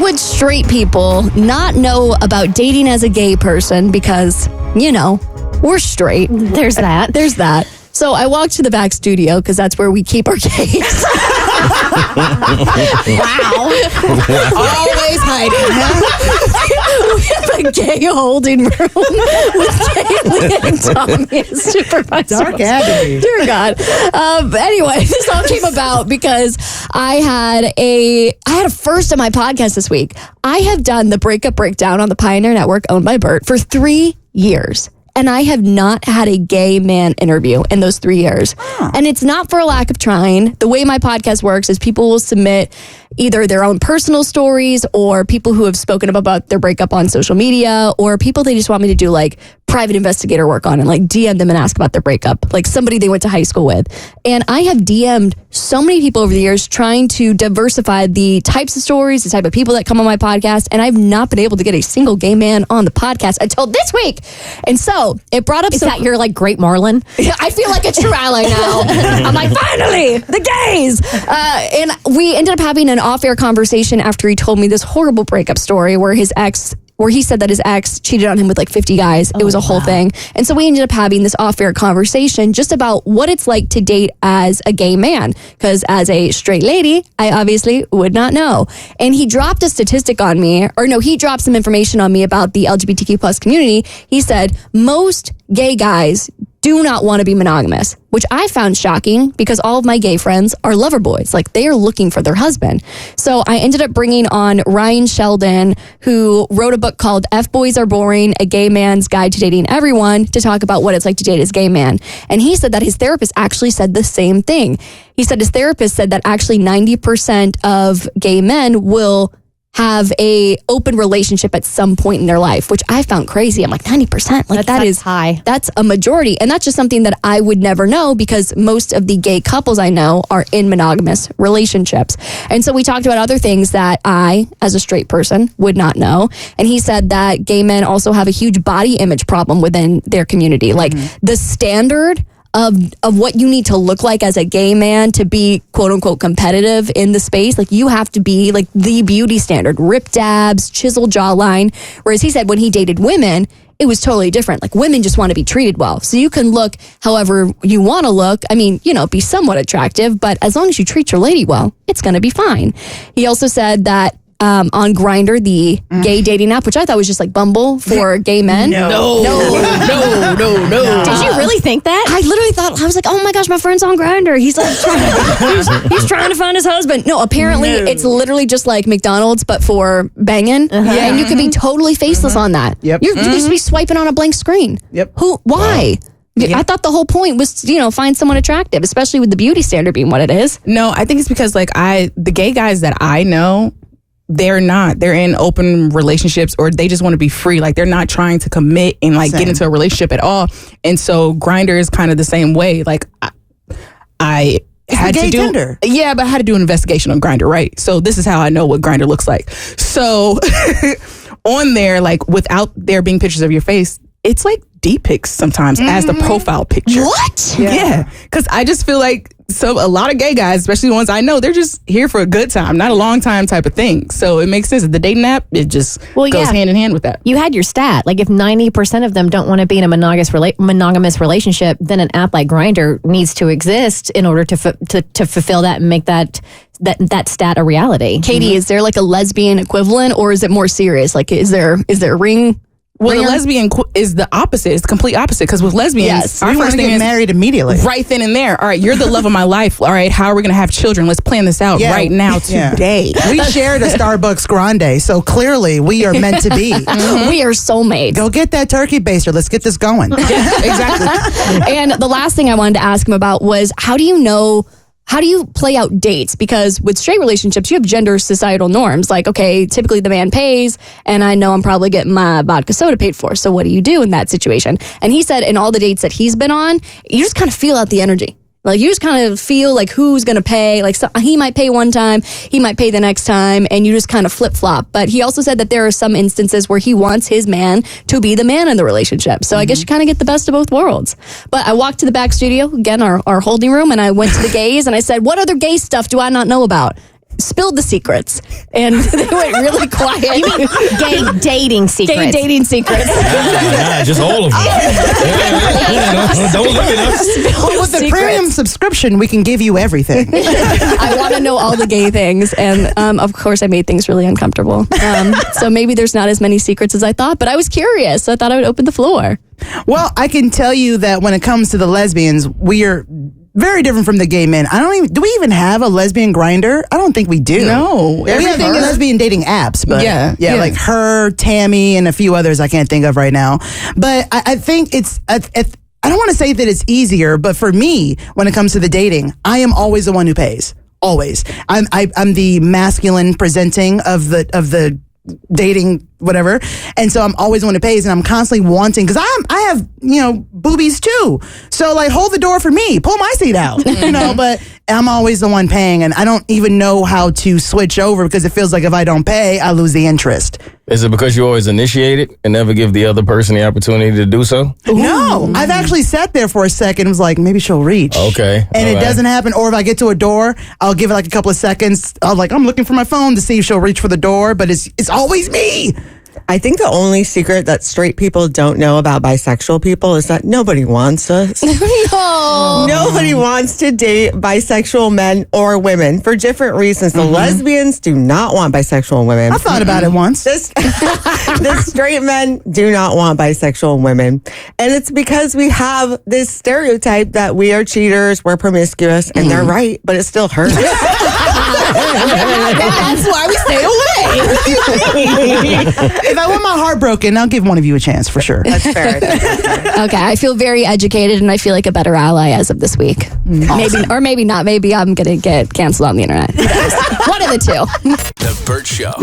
would straight people not know about dating as a gay person because, we're straight. There's that. So I walked to the back studio because that's where we keep our gays. Wow. Always hiding, huh? We have a gay holding room with Kaylee and Tommy as supervisors. Dark avenue. Dear God. But anyway, this all came about because I had a first on my podcast this week. I have done the Breakup Breakdown on the Pioneer Network, owned by Bert, for 3 years. And I have not had a gay man interview in those 3 years. And it's not for a lack of trying. The way my podcast works is people will submit either their own personal stories or people who have spoken about their breakup on social media, or people they just want me to do like private investigator work on and like DM them and ask about their breakup, like somebody they went to high school with. And I have DM'd so many people over the years trying to diversify the types of stories, the type of people that come on my podcast. And I've not been able to get a single gay man on the podcast until this week. And so it brought up Is that your like Great Marlin? I feel like a true ally now. I'm like, finally, the gays. And we ended up having an off-air conversation after he told me this horrible breakup story where he said that his ex cheated on him with like 50 guys. It was a whole thing. And so we ended up having this off-air conversation just about what it's like to date as a gay man. Because as a straight lady, I obviously would not know. And he dropped a statistic on me, he dropped some information on me about the LGBTQ plus community. He said most gay guys do not want to be monogamous, which I found shocking because all of my gay friends are lover boys. Like they are looking for their husband. So I ended up bringing on Ryan Sheldon, who wrote a book called F Boys Are Boring, A Gay Man's Guide to Dating Everyone, to talk about what it's like to date as a gay man. And he said that his therapist actually said the same thing. He said his therapist said that actually 90% of gay men will have a open relationship at some point in their life, which I found crazy. I'm like 90%. Like that's high. That's a majority. And that's just something that I would never know because most of the gay couples I know are in monogamous relationships. And so we talked about other things that I, as a straight person, would not know. And he said that gay men also have a huge body image problem within their community. Like the standard of what you need to look like as a gay man to be quote unquote competitive in the space. Like you have to be like the beauty standard, ripped abs, chiseled jawline. Whereas he said when he dated women, it was totally different. Like women just want to be treated well. So you can look however you want to look. I mean, be somewhat attractive, but as long as you treat your lady well, it's going to be fine. He also said that on Grindr, the gay dating app, which I thought was just like Bumble for gay men. No. Did you really think that? I literally thought, I was like, oh my gosh, my friend's on Grindr. He's like, he's trying to find his husband. No, apparently it's literally just like McDonald's, but for banging. And you could be totally faceless on that. Yep. You just be swiping on a blank screen. Yep. Why? Wow. I thought the whole point was, find someone attractive, especially with the beauty standard being what it is. No, I think it's because the gay guys that I know, they're in open relationships or they just want to be free. Like they're not trying to commit and get into a relationship at all. And so Grindr is kind of the same way. Like I had to do Tinder. Yeah, but I had to do an investigation on Grindr, right? So this is how I know what Grindr looks like. So on there, like without there being pictures of your face, it's like D pics sometimes as the profile picture. What? Yeah. Because I just feel like a lot of gay guys, especially the ones I know, they're just here for a good time, not a long time type of thing. So it makes sense. The dating app, it just goes hand in hand with that. You had your stat. Like if 90% of them don't want to be in a monogamous relationship, then an app like Grindr needs to exist in order to fulfill that and make that stat a reality. Katie, is there like a lesbian equivalent or is it more serious? Like is there a ring? Well, the lesbian is the opposite. It's the complete opposite. Because with lesbians, our first thing is married immediately. Right then and there. All right, you're the love of my life. All right, how are we going to have children? Let's plan this out right now, today. We shared a Starbucks Grande, so clearly we are meant to be. We are soulmates. Go get that turkey baster. Let's get this going. Yeah, exactly. And the last thing I wanted to ask him about was how do you play out dates? Because with straight relationships, you have gender societal norms. Like, okay, typically the man pays, and I know I'm probably getting my vodka soda paid for. So what do you do in that situation? And he said in all the dates that he's been on, you just kind of feel out the energy. Like you just kind of feel like who's going to pay. Like he might pay one time, he might pay the next time, and you just kind of flip flop. But he also said that there are some instances where he wants his man to be the man in the relationship. So I guess you kind of get the best of both worlds. But I walked to the back studio, again, our holding room, and I went to the gays and I said, what other gay stuff do I not know about? spilled the secrets, and they went really quiet. You mean gay dating secrets? Gay dating secrets. Nah, just all of them. Don't limit us. But with the premium subscription, we can give you everything. I want to know all the gay things, and of course, I made things really uncomfortable. So maybe there's not as many secrets as I thought, but I was curious, so I thought I would open the floor. Well, I can tell you that when it comes to the lesbians, we are very different from the gay men. Do we even have a lesbian grinder? I don't think we do. No. We have lesbian dating apps, but Yeah. like her, Tammy, and a few others I can't think of right now. But I think I don't want to say that it's easier, but for me, when it comes to the dating, I am always the one who pays. Always. I'm the masculine presenting of the dating whatever, and so I'm always the one who pays, and I'm constantly wanting, because I have boobies too, so like hold the door for me, pull my seat out, but I'm always the one paying, and I don't even know how to switch over, because it feels like if I don't pay, I lose the interest. Is it because you always initiate it and never give the other person the opportunity to do so? No, I've actually sat there for a second and was like, maybe she'll reach. Okay. And it doesn't happen. Or if I get to a door, I'll give it like a couple of seconds. I'm looking for my phone to see if she'll reach for the door, but it's always me. I think the only secret that straight people don't know about bisexual people is that nobody wants us. No. Nobody wants to date bisexual men or women for different reasons. The lesbians do not want bisexual women. I thought about it once. The straight men do not want bisexual women. And it's because we have this stereotype that we are cheaters, we're promiscuous, and they're right, but it still hurts. That's why we stay away. If I want my heart broken, I'll give one of you a chance for sure. That's fair. Okay, I feel very educated, and I feel like a better ally as of this week. Maybe, or maybe not. Maybe I'm going to get canceled on the internet. One of the two. The Bert Show.